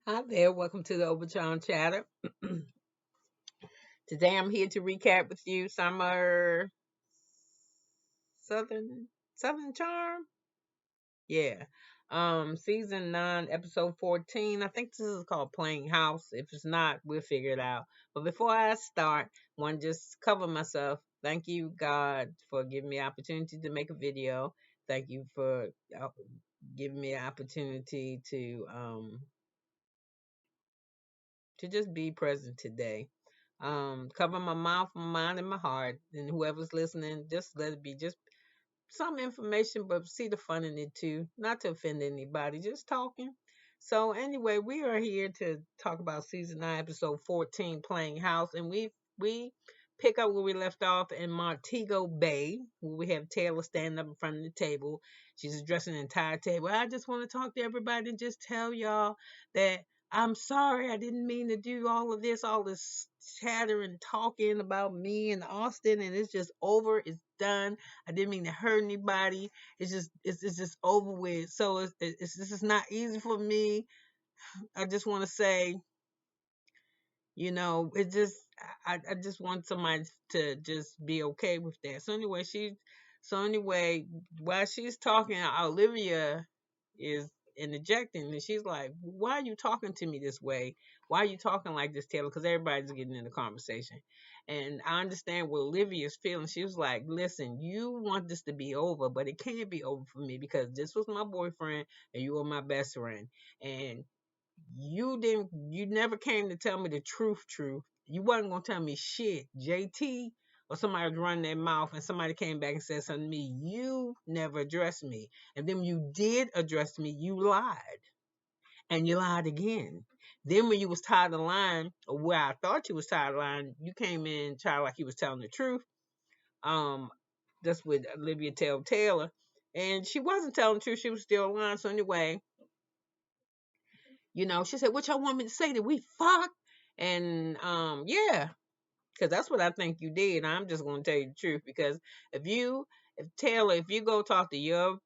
Hi there, welcome to the Overtime Chatter. Today I'm here to recap with you Summer Southern Southern Charm. Yeah. Season 9, episode 14. I think this is called Playing House. If it's not, we'll figure it out. But before I start, I want to just cover myself. Thank you, God, for giving me the opportunity to make a video. Thank you for uh, giving me an opportunity to just be present today. Cover my mouth, my mind, and my heart. And whoever's listening, just let it be just some information, but see the fun in it too. Not to offend anybody, just talking. So anyway, we are here to talk about season 9, episode 14, Playing House, and we pick up where we left off in Montego Bay, where we have Taylor standing up in front of the table. She's addressing the entire table. I just want to talk to everybody and just tell y'all that I'm sorry. I didn't mean to do all this chattering, talking about me and Austen, and it's just over. It's done. I didn't mean to hurt anybody. It's just over with. So this is not easy for me. I just want to say, it just I just want somebody to just be okay with that. So anyway, while she's talking, Olivia is interjecting and she's like, "Why are you talking to me this way? Why are you talking like this, Taylor?" Because everybody's getting in the conversation. And I understand what Olivia's feeling. She was like, "Listen, you want this to be over, but it can't be over for me because this was my boyfriend and you were my best friend. And you never came to tell me the truth. You wasn't gonna tell me shit. JT or somebody was running their mouth and somebody came back and said something to me. You never addressed me. And then when you did address me, you lied. And you lied again. Then when you was tired of lying, or where I thought you was tired of lying, you came in tried like you was telling the truth. Um, that's with Olivia Taylor. And she wasn't telling the truth, she was still lying. So anyway, she said, "What y'all want me to say? That we fuck?" And yeah, because that's what I think you did. I'm just gonna tell you the truth because if you go talk to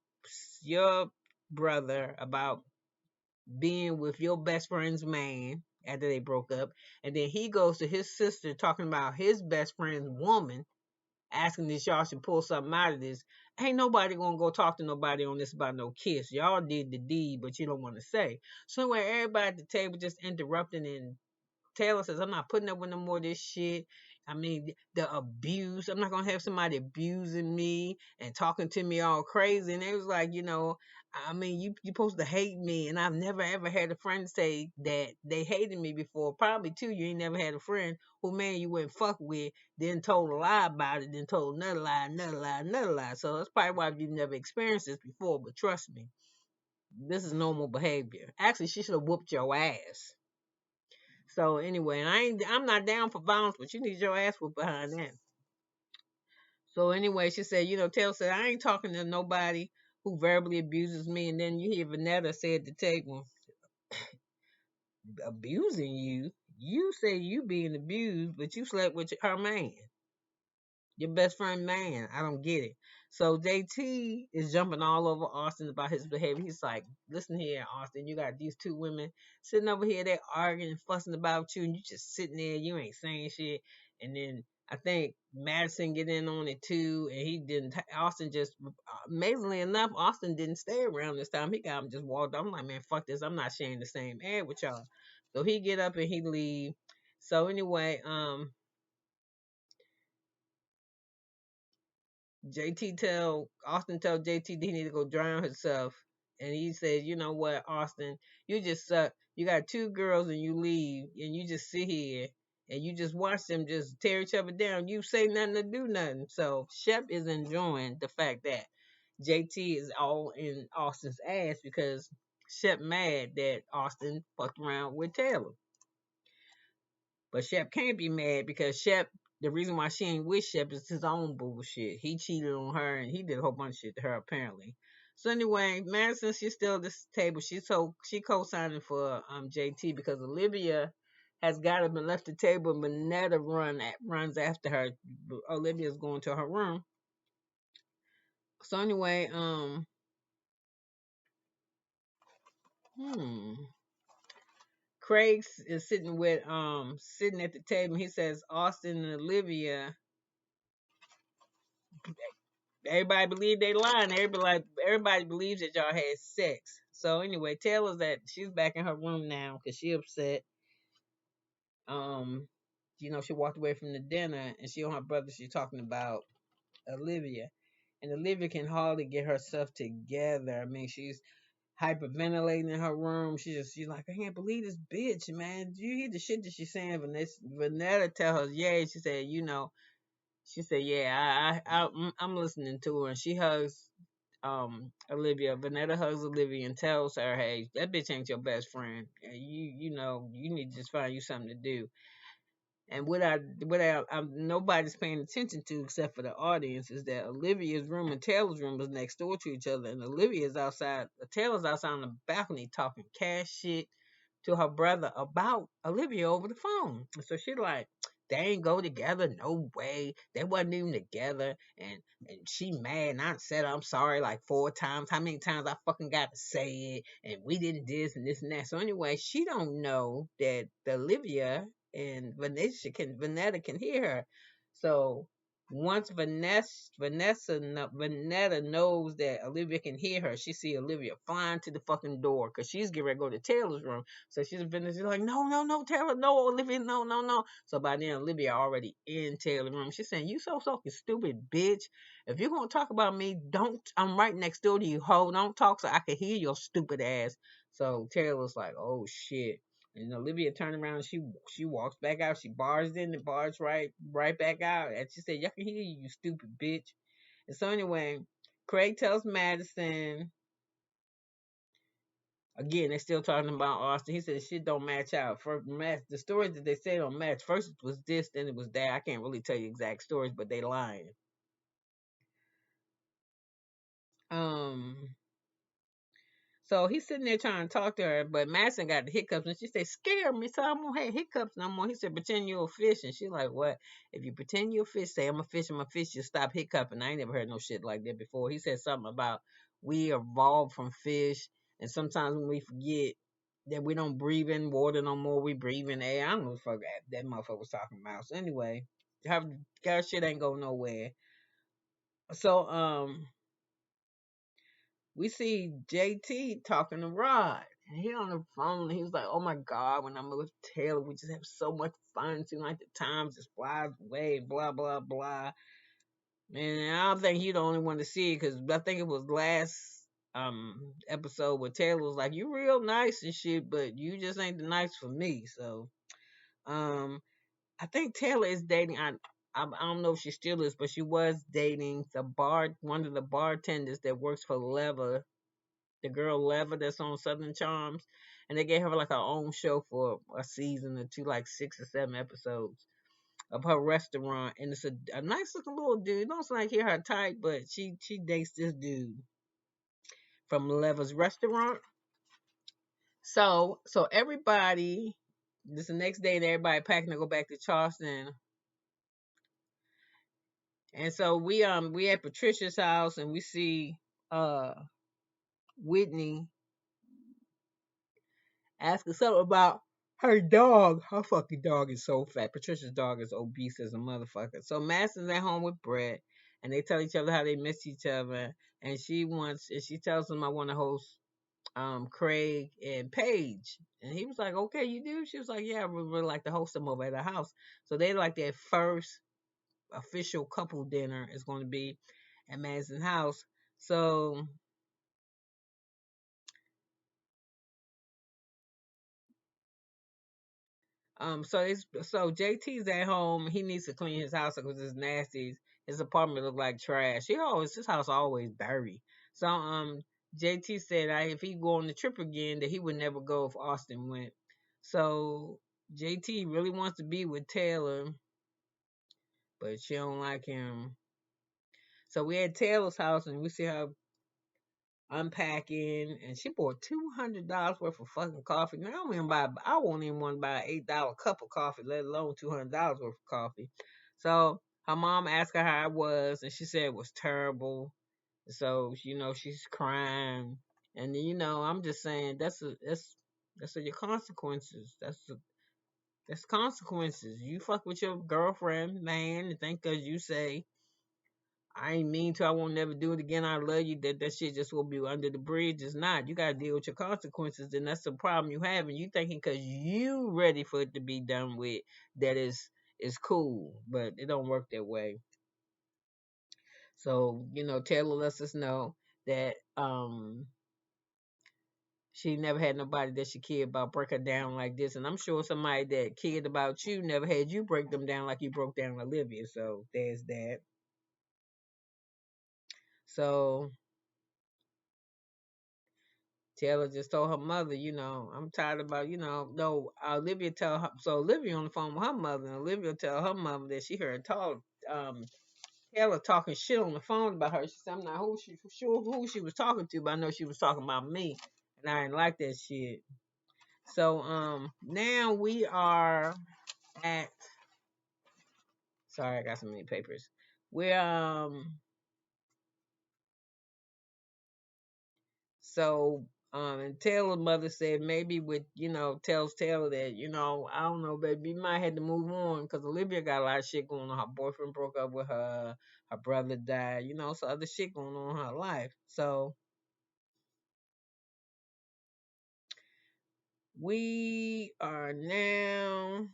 your brother about being with your best friend's man after they broke up, and then he goes to his sister talking about his best friend's woman, asking that y'all should pull something out of this. Ain't nobody gonna go talk to nobody on this about no kiss. Y'all did the deed, but you don't want to say. So when everybody at the table just interrupting and Taylor says, "I'm not putting up with no more of this shit. I mean, the abuse. I'm not gonna have somebody abusing me and talking to me all crazy." And it was like, I mean, you supposed to hate me, and I've never ever had a friend say that they hated me before. Probably too, you ain't never had a friend who man you wouldn't fuck with, then told a lie about it, then told another lie, another lie, another lie. So that's probably why you've never experienced this before. But trust me, this is normal behavior. Actually, she should have whooped your ass. So anyway, and I'm not down for violence, but you need your ass whooped behind that. So anyway, she said, Taylor said, "I ain't talking to nobody who verbally abuses me." And then you hear Vanetta say at the table, "Abusing you? You say you being abused, but you slept with her man, your best friend man. I don't get it." So JT is jumping all over Austin about his behavior. He's like, "Listen here, Austin, you got these two women sitting over here, they're arguing and fussing about you, and you just sitting there, you ain't saying shit." And then I think Madison get in on it too, and he didn't. Austin just, amazingly enough, Austin didn't stay around this time. He got him and just walked. I'm like, "Man, fuck this. I'm not sharing the same air with y'all." So he get up and he leave. So anyway, Austin tell JT that he need to go drown himself. And he says, "You know what, Austin, you just suck. You got two girls and you leave and you just sit here and you just watch them just tear each other down. You say nothing to do nothing." So Shep is enjoying the fact that JT is all in Austin's ass because Shep mad that Austin fucked around with Taylor. But Shep can't be mad because the reason why she ain't with Shep is his own bullshit. He cheated on her and he did a whole bunch of shit to her apparently. So anyway, Madison, she's still at this table. She co-signing for JT because Olivia has got up and left the table and Manetta runs after her. Olivia's going to her room. So anyway, hmm. is sitting at the table. He says Austin and Olivia. Everybody believe they lying. Everybody believes that y'all had sex. So anyway, Taylor's that she's back in her room now because she upset. Um, she walked away from the dinner and she and her brother. She's talking about Olivia, and Olivia can hardly get herself together. I mean, she's hyperventilating in her room. She's like, I can't believe this bitch, man. Do you hear the shit that she's saying? Vanessa tell her, yeah. She said, yeah, I'm listening to her, and she hugs Olivia. Vanetta hugs Olivia and tells her, hey, that bitch ain't your best friend. You need to just find you something to do. And nobody's paying attention to except for the audience is that Olivia's room and Taylor's room is next door to each other, and Taylor's outside on the balcony talking cash shit to her brother about Olivia over the phone. So she like, they ain't go together, no way. They wasn't even together, and she mad. And I said I'm sorry like 4 times. How many times I fucking got to say it? And we didn't this and that. So anyway, she don't know that Olivia and Vanetta can hear her. So once Vanetta knows that Olivia can hear her, she see Olivia flying to the fucking door because she's getting ready to go to Taylor's room. So she's like, no, no, no, Taylor, no, Olivia, no, no, no. So by then Olivia already in Taylor's room. She's saying, you so fucking stupid, bitch. If you're gonna talk about me, don't. I'm right next door to you, ho. Don't talk so I can hear your stupid ass. So Taylor's like, oh shit. And Olivia turned around and she walks back out. She bars in and bars right back out. And she said, y'all can hear you, you stupid bitch. And so anyway, Craig tells Madison, again, they're still talking about Austen. He said shit don't match out. The stories that they say don't match. First it was this, then it was that. I can't really tell you exact stories, but they lying. Um So he's sitting there trying to talk to her, but Madison got the hiccups, and she said, "Scare me, so I won't have hiccups no more." He said, "Pretend you're a fish," and she like, "What? If you pretend you're a fish, say I'm a fish, I'm a fish, you stop hiccuping." I ain't never heard no shit like that before. He said something about we evolved from fish, and sometimes when we forget that we don't breathe in water no more, we breathe in air. I don't know what the fuck that motherfucker was talking about. So anyway, her shit ain't go nowhere. So we see JT talking to Rod. And he on the phone and he was like, oh my God, when I'm with Taylor, we just have so much fun. It seems like the time just flies away, blah, blah, blah. And I don't think he the only one to see it because I think it was last episode where Taylor was like, you real nice and shit, but you just ain't the nice for me. So um I think Taylor is dating I don't know if she still is, but she was dating one of the bartenders that works for Lever, the girl Leva that's on Southern Charms, and they gave her like her own show for a season or two, like 6 or 7 episodes of her restaurant. And it's a nice looking little dude. Don't sound like he her type, but she dates this dude from Leva's restaurant. So everybody, this the next day, and everybody packing to go back to Charleston. And so we at Patricia's house and we see uh Whitney asking something about her dog. Her fucking dog is so fat. Patricia's dog is obese as a motherfucker. So Madison's at home with Brett, and they tell each other how they miss each other. And she tells him, I want to host Craig and Paige. And he was like, okay, you do? She was like, yeah, we would like to host them over at the house. So they like their first official couple dinner is going to be at Madison's house. So JT's at home. He needs to clean his house because it's nasty. His apartment look like trash. His house always dirty. So JT said if he go on the trip again that he would never go if Austen went. So JT really wants to be with Taylor, but she don't like him. So we at Taylor's house and we see her unpacking, and she bought $200 worth of fucking coffee. Now I won't even want to buy an $8 cup of coffee, let alone $200 worth of coffee. So her mom asked her how it was, and she said it was terrible. So she's crying, and I'm just saying that's That's your consequences. That's consequences. You fuck with your girlfriend, man, and think cause you say I ain't mean to, I won't never do it again. I love you. That shit just will be under the bridge. It's not. You gotta deal with your consequences, and that's the problem you have. And you thinking cause you ready for it to be done with that is cool, but it don't work that way. So Taylor lets us know that she never had nobody that she cared about break her down like this. And I'm sure somebody that cared about you never had you break them down like you broke down Olivia. So there's that. So Taylor just told her mother, I'm tired about, no, Olivia tell her, so Olivia on the phone with her mother, and Olivia tell her mother that she heard um, Taylor talking shit on the phone about her. She said, I'm not sure who she was talking to, but I know she was talking about me, and I didn't like that shit. So now we are at, sorry, I got so many papers. We're So, and Taylor's mother said maybe with, tells Taylor that, I don't know, baby, you might have to move on because Olivia got a lot of shit going on. Her boyfriend broke up with her brother died, so other shit going on in her life. So we are now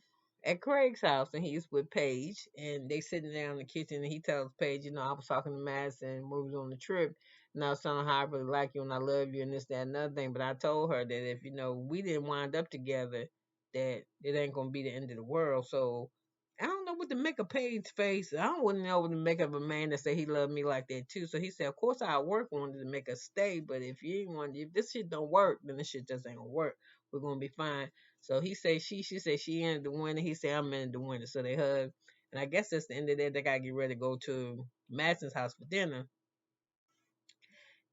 at Craig's house and he's with Paige and they sitting down in the kitchen and he tells Paige, I was talking to Madison when we was on the trip and I was telling her how I really like you and I love you and this, that, and another thing. But I told her that if, we didn't wind up together, that it ain't gonna be the end of the world. So I don't know what to make of Paige's face. I don't want to know what to make of a man that say he loved me like that too. So he said, of course I'll work on it to make us stay, but if this shit don't work, then this shit just ain't gonna work. We're gonna be fine. So he say she said she ended the winner. He said I'm in the winner. So they hug. And I guess that's the end of that. They gotta get ready to go to Madison's house for dinner.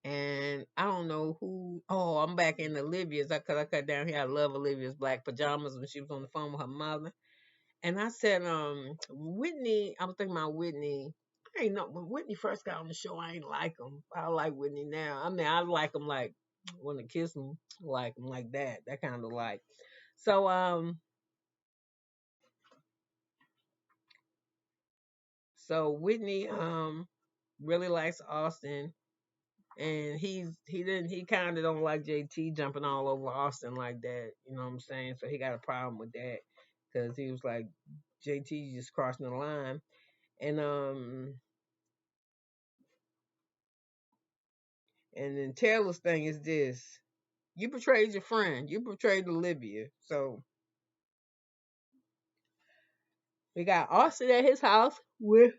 And I don't know who. Oh, I'm back in Olivia's. Cause I cut down here. I love Olivia's black pajamas when she was on the phone with her mother. And I said, Whitney. I was thinking about Whitney. I ain't know when Whitney first got on the show. I ain't like him. I like Whitney now. I mean, I like him like want to kiss him, like him like that. That kind of like. So Whitney really likes Austen and he kind of don't like JT jumping all over Austen like that, you know what I'm saying? So he got a problem with that cuz he was like JT just crossing the line. And and then Taylor's thing is this. You betrayed your friend. You betrayed Olivia. So we got Austen at his house with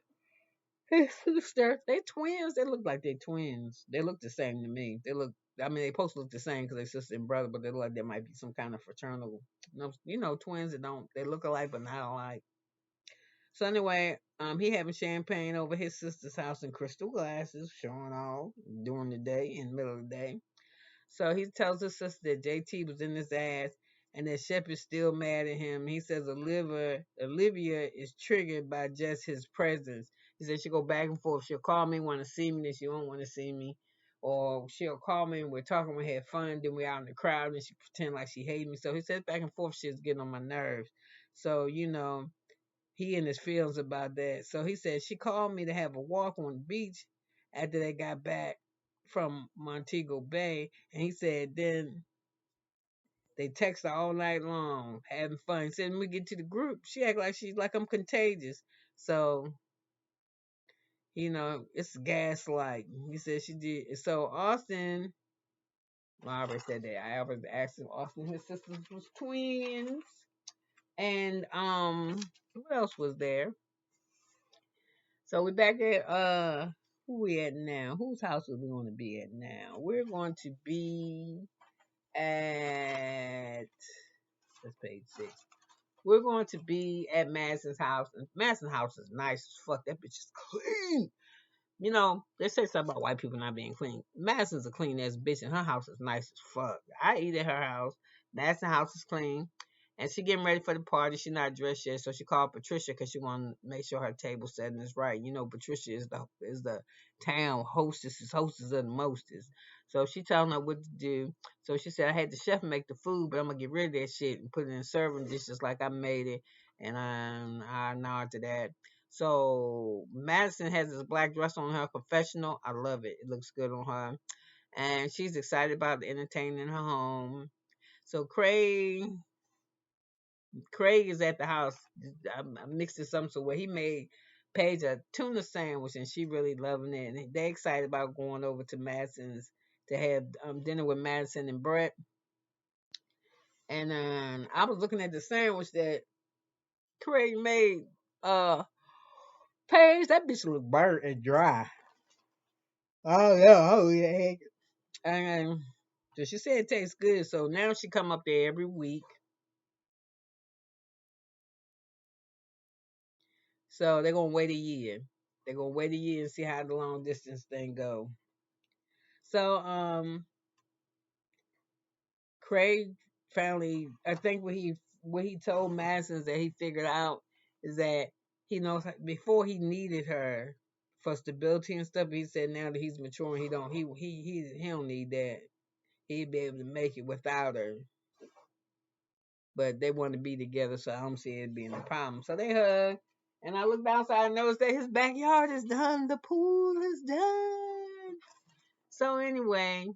his sister. They twins. They look like they twins. They look the same to me. They look. I mean, they supposed to look the same because they sister and brother, but they look like there might be some kind of fraternal. Twins that don't. They look alike but not alike. So anyway, he having champagne over his sister's house in crystal glasses, showing off during the day, in the middle of the day. So he tells his sister that JT was in his ass and that Shep is still mad at him. He says Olivia is triggered by just his presence. He said she'll go back and forth. She'll call me, want to see me, then she won't want to see me. Or she'll call me and we're talking, we had fun, then we're out in the crowd and she pretend like she hates me. So he says back and forth shit's getting on my nerves. So, he in his feelings about that. So he said she called me to have a walk on the beach after they got back from Montego Bay, and he said then they text her all night long, having fun. He said when we get to the group, she act like she's like I'm contagious. So it's gaslight. He said she did. So Austen, well, I already said that. I already asked him. Austen, his sisters was twins, and what else was there? So we're back at who we at now? Whose house are we going to be at now? We're going to be at that's page 6. We're going to be at Madison's house. And Madison's house is nice as fuck. That bitch is clean. They say something about white people not being clean. Madison's a clean ass bitch and her house is nice as fuck. I eat at her house. Madison's house is clean. and she getting ready for the party. She not dressed yet, so she called Patricia because she want to make sure her table setting is right. You know, Patricia is the town hostess, is hostess of the mostest. So she telling her what to do. So she said, I had the chef make the food, but I'm gonna get rid of that shit and put it in serving dishes like I made it, and I nod to that. So Madison has this black dress on her, professional. I love it. It looks good on her, and she's excited about entertaining her home. So Craig is at the house. I mixed it some so where he made Paige a tuna sandwich and she really loving it. And they excited about going over to Madison's to have dinner with Madison and Brett. And I was looking at the sandwich that Craig made. Paige, that bitch look burnt and dry. Oh yeah, oh yeah. And so she said it tastes good. So now she come up there every week. So they're gonna wait a year. They're gonna wait a year and see how the long distance thing go. So Craig finally, I think what he told Madison that he figured out is that he knows before he needed her for stability and stuff. He said now that he's maturing, he don't need that. He'd be able to make it without her. But they want to be together, so I don't see it being a problem. So they hug, and I looked outside and noticed that his backyard is done. The pool is done. So anyway,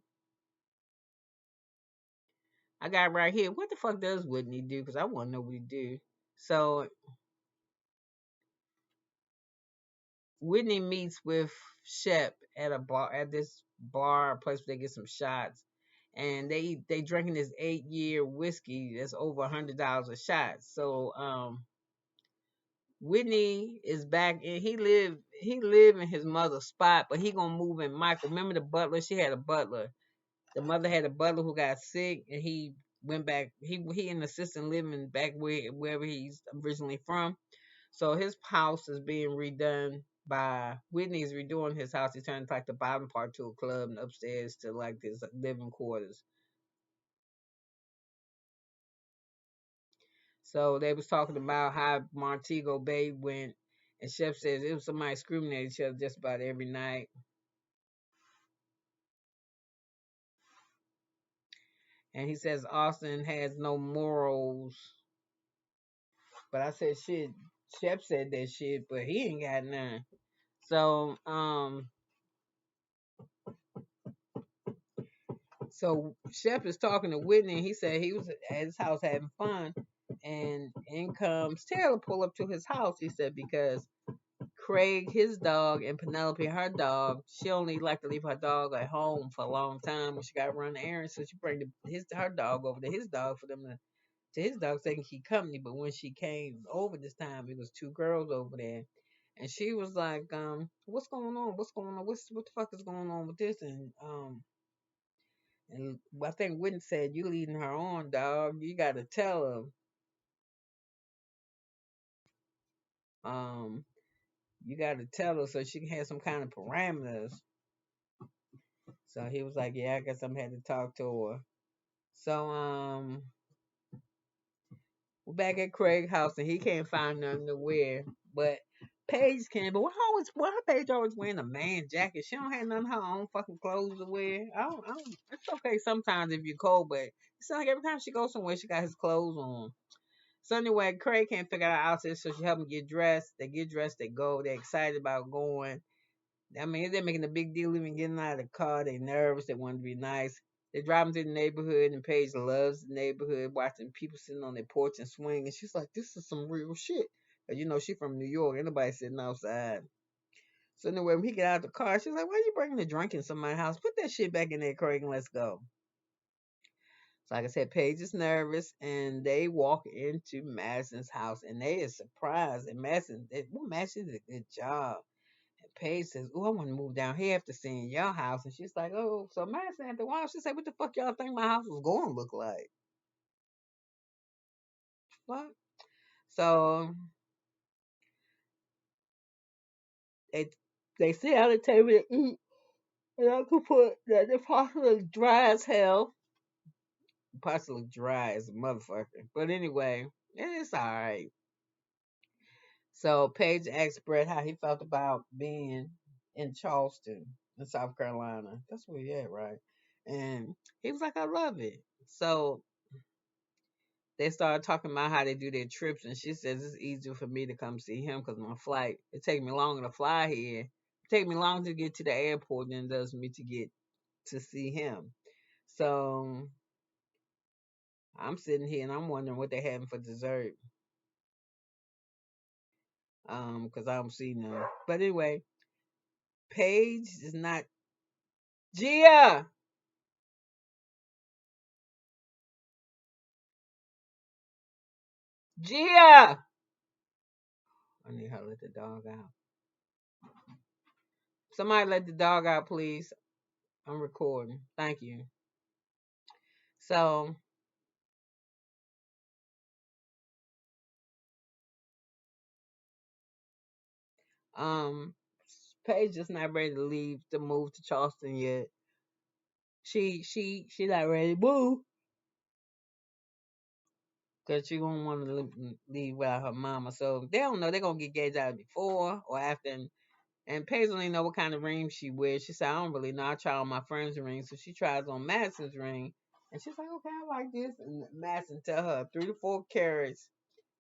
I got right here. What the fuck does Whitney do? Because I want to know what he do. So Whitney meets with Shep at a bar, at this bar place where they get some shots, and they drinking this 8 year whiskey that's over $100 a shot. So Whitney is back and he live in his mother's spot, but he gonna move in Michael. Remember the butler? She had a butler. The mother had a butler who got sick, and he went back. He in assistant living back wherever he's originally from. So his house is being redone by Whitney's redoing his house. He turned like the bottom part to a club and upstairs to like his living quarters. So they was talking about how Montego Bay went, and Chef says it was somebody screaming at each other just about every night. And he says Austen has no morals. But I said shit. Shep said that shit, but he ain't got none. So so Shep is talking to Whitney. And he said he was at his house having fun, and in comes Taylor pull up to his house. He said because Craig, his dog, and Penelope, her dog, she only like to leave her dog at home for a long time when she got to run errands. So she bring her dog over to his dog for them to his dog so they can keep company. But when she came over this time, it was two girls over there. And she was like, what's going on? What's going on? What the fuck is going on with this? And I think Whitney said, you leading her on, dog. You gotta tell her. You gotta tell her so she can have some kind of parameters. So he was like, yeah, I guess I'm had to talk to her. So we're back at Craig's house and he can't find nothing to wear. But Paige can. But why Paige always wearing a man jacket? She don't have none of her own fucking clothes to wear. I don't. It's okay sometimes if you're cold, but it's like every time she goes somewhere, she got his clothes on. So anyway, Craig can't figure out outfit, so she help him get dressed. They get dressed, they go. They're excited about going. I mean, they're making a big deal even getting out of the car. They nervous. They want to be nice. They driving through the neighborhood, and Paige loves the neighborhood, watching people sitting on their porch and swing. And she's like, "This is some real shit." You know, she from New York. Ain't nobody sitting outside. So anyway, when he get out of the car, she's like, "Why you bringing the drink in somebody's house? Put that shit back in there, Craig, and let's go." So like I said, Paige is nervous, and they walk into Madison's house, and they is surprised. And Madison did a good job. Paige says, "Oh, I want to move down here after seeing your house." And she's like, "Oh." So Madison after a while, she said, "What the fuck y'all think my house was going to look like?" What? So they they sit at the table to eat, and I could put that the pasta is dry as hell. Possibly dry as a motherfucker. But anyway, it's alright. So Paige asked Brett how he felt about being in Charleston, in South Carolina. That's where he at, right? And he was like, I love it. So they started talking about how they do their trips, and she says it's easier for me to come see him because my flight, it take me longer to fly here. It take me longer to get to the airport than it does me to get to see him. So I'm sitting here and I'm wondering what they having for dessert. Because I don't see none. But anyway, Paige is not Gia. Gia. I need her to let the dog out. Somebody let the dog out, please. I'm recording. Thank you. So, um, Paige is not ready to leave to move to Charleston yet. She not ready to move because she don't want to leave without her mama. So they don't know they're gonna get engaged out before or after. And Paige don't even know what kind of ring she wears. She said, I don't really know. I try on my friend's ring. So she tries on Madison's ring. And she's like, okay, I like this. And Madison tell her 3 to 4 carats.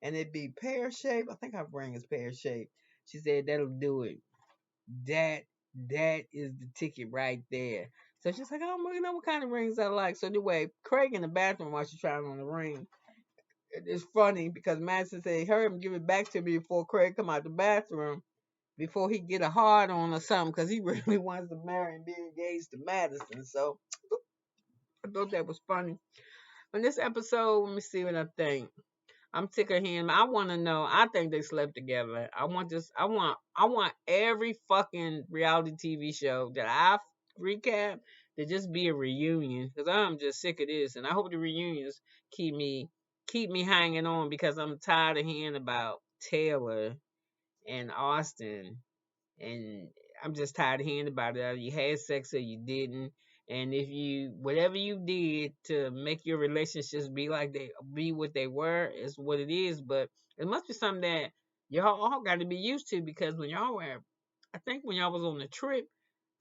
And it be pear shaped. I think her ring is pear shaped. She said, that'll do it. That that is the ticket right there. So she's like, I don't really know what kind of rings I like. So anyway, Craig in the bathroom while she's trying on the ring. It's funny because Madison said, hurry up and give it back to me before Craig come out the bathroom before he get a hard on or something because he really wants to marry and be engaged to Madison. So I thought that was funny. On this episode, let me see what I think. I'm sick of him. I want to know. I think they slept together. I want this. I want every fucking reality TV show that I recap to just be a reunion because I'm just sick of this, and I hope the reunions keep me hanging on because I'm tired of hearing about Taylor and Austen and I'm just tired of hearing about it. Either you had sex or you didn't. And if you whatever you did to make your relationships be what they were is what it is. But it must be something that y'all all got to be used to because when y'all were, I think when y'all was on the trip,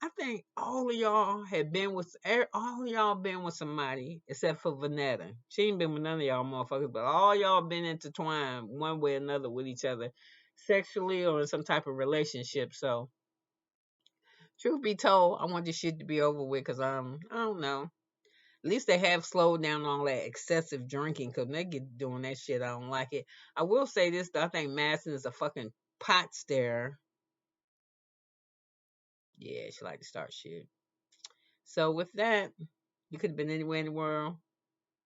I think all of y'all had been with all of y'all been with somebody except for Vanetta. She ain't been with none of y'all motherfuckers, but all y'all been intertwined one way or another with each other, sexually or in some type of relationship. So truth be told, I want this shit to be over with because I don't know. At least they have slowed down on that excessive drinking because they get doing that shit. I don't like it. I will say this though, I think Madison is a fucking pot stirrer. Yeah, she like to start shit. So with that, you could have been anywhere in the world,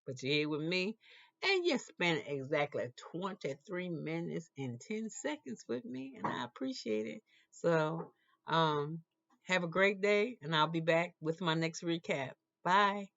but you're here with me. And you spent exactly 23 minutes and 10 seconds with me, and I appreciate it. So, have a great day, and I'll be back with my next recap. Bye.